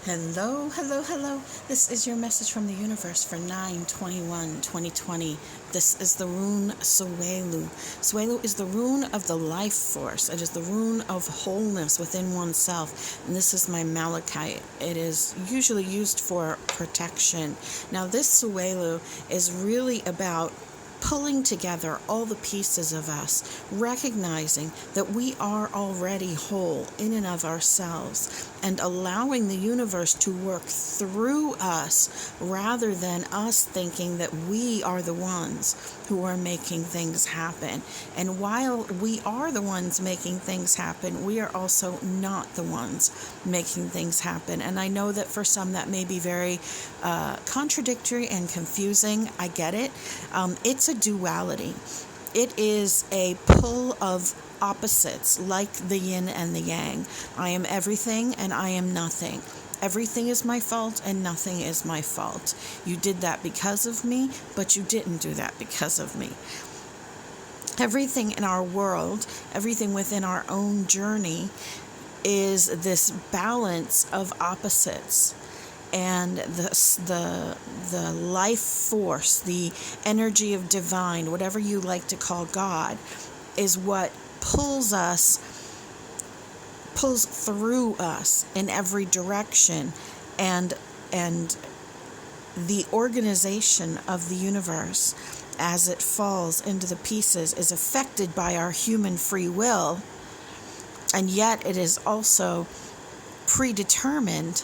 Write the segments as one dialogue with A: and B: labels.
A: Hello, hello, hello. This is your message from the universe for 9/21/2020. This is the rune Suelu. Suelu is the rune of the life force. It is the rune of wholeness within oneself. And this is my malachite. It is usually used for protection. Now, this Suelu is really about pulling together all the pieces of us, recognizing that we are already whole in and of ourselves, and allowing the universe to work through us rather than us thinking that we are the ones who are making things happen. And while we are the ones making things happen, we are also not the ones making things happen. And I know that for some that may be very contradictory and confusing. I get it. It's a duality. It is a pull of opposites, like the yin and the yang. I am everything and I am nothing. Everything is my fault and nothing is my fault. You did that because of me, but you didn't do that because of me. Everything in our world, everything within our own journey is this balance of opposites. And the life force, the energy of divine, whatever you like to call God, is what pulls through us in every direction, and the organization of the universe as it falls into the pieces is affected by our human free will, and yet it is also predetermined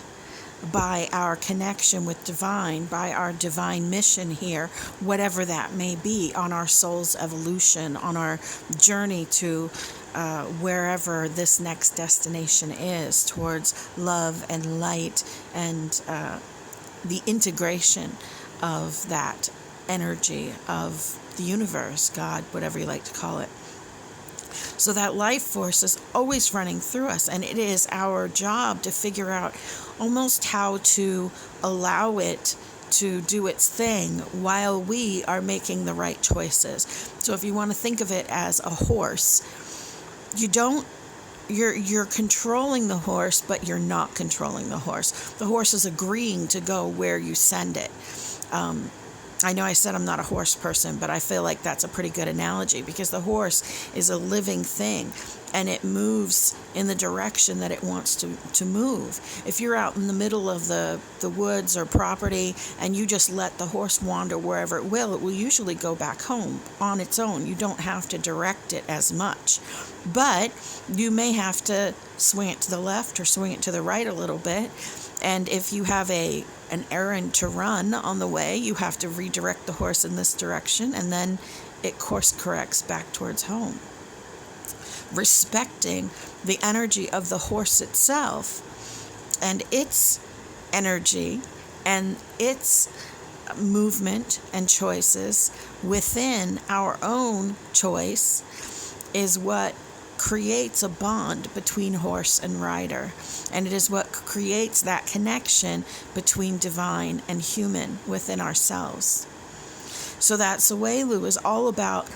A: by our connection with divine, by our divine mission here, whatever that may be, on our soul's evolution, on our journey to wherever this next destination is, towards love and light and the integration of that energy of the universe, God, whatever you like to call it. So that life force is always running through us, and it is our job to figure out almost how to allow it to do its thing while we are making the right choices. So if you want to think of it as a horse, you're controlling the horse, but you're not controlling the horse. The horse is agreeing to go where you send it. I know I said I'm not a horse person, but I feel like that's a pretty good analogy, because the horse is a living thing and it moves in the direction that it wants to move. If you're out in the middle of the woods or property and you just let the horse wander wherever it will usually go back home on its own. You don't have to direct it as much, but you may have to swing it to the left or swing it to the right a little bit. And if you have an errand to run on the way, you have to redirect the horse in this direction, and then it course corrects back towards home. Respecting the energy of the horse itself and its energy and its movement and choices within our own choice is what creates a bond between horse and rider, and it is what creates that connection between divine and human within ourselves. So that Suelu is all about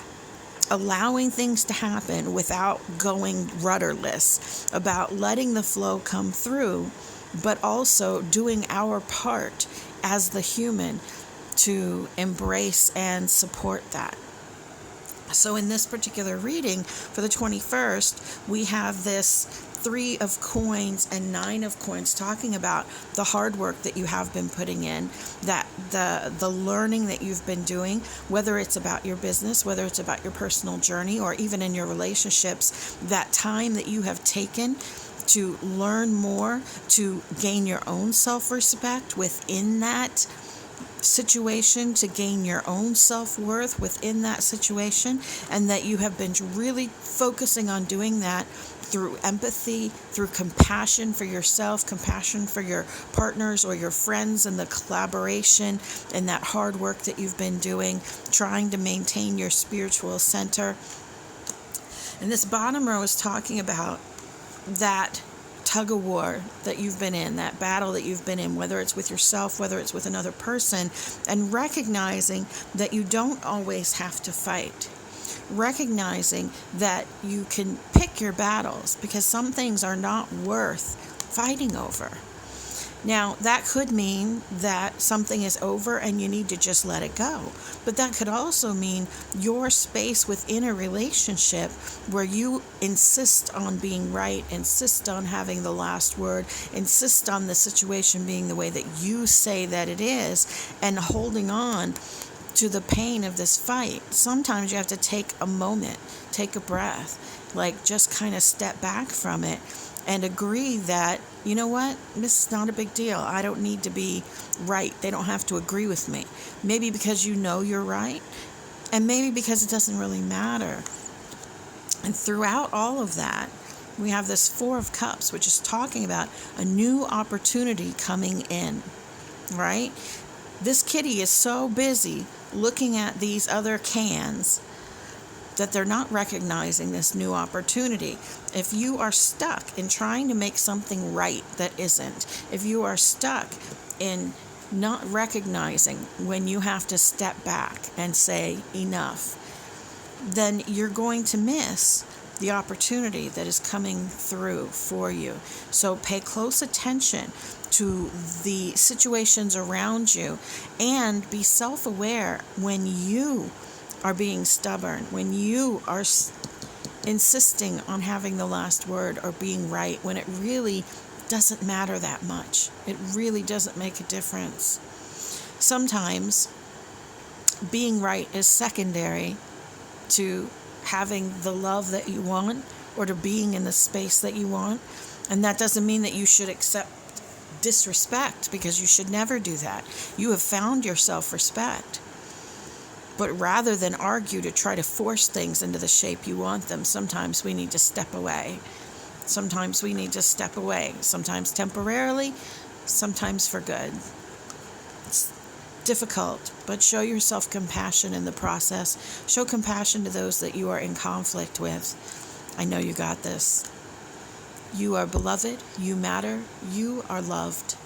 A: allowing things to happen without going rudderless, about letting the flow come through, but also doing our part as the human to embrace and support that. So in this particular reading for the 21st, we have this 3 of coins and 9 of coins, talking about the hard work that you have been putting in, that the learning that you've been doing, whether it's about your business, whether it's about your personal journey, or even in your relationships, that time that you have taken to learn more, to gain your own self-respect within that situation, to gain your own self-worth within that situation, and that you have been really focusing on doing that through empathy, through compassion for yourself, compassion for your partners or your friends, and the collaboration and that hard work that you've been doing, trying to maintain your spiritual center. And this bottom row is talking about that tug of war that you've been in, that battle that you've been in, whether it's with yourself, whether it's with another person, and recognizing that you don't always have to fight. Recognizing that you can pick your battles, because some things are not worth fighting over. Now, that could mean that something is over and you need to just let it go. But that could also mean your space within a relationship where you insist on being right, insist on having the last word, insist on the situation being the way that you say that it is, and holding on to the pain of this fight. Sometimes you have to take a moment, take a breath, like just kind of step back from it and agree that, you know what, this is not a big deal. I don't need to be right. They don't have to agree with me. Maybe because you know you're right, and maybe because it doesn't really matter. And throughout all of that, we have this Four of Cups, which is talking about a new opportunity coming in, right? This kitty is so busy looking at these other cans that they're not recognizing this new opportunity. If you are stuck in trying to make something right that isn't, if you are stuck in not recognizing when you have to step back and say enough, then you're going to miss the opportunity that is coming through for you. So pay close attention to the situations around you and be self-aware when you are being stubborn, when you are insisting on having the last word or being right, when it really doesn't matter that much. It really doesn't make a difference. Sometimes being right is secondary to having the love that you want or to being in the space that you want. And that doesn't mean that you should accept disrespect, because you should never do that. You have found your self-respect. But rather than argue to try to force things into the shape you want them, sometimes we need to step away. Sometimes we need to step away. Sometimes temporarily, sometimes for good. It's difficult, but show yourself compassion in the process. Show compassion to those that you are in conflict with. I know you got this. You are beloved. You matter. You are loved.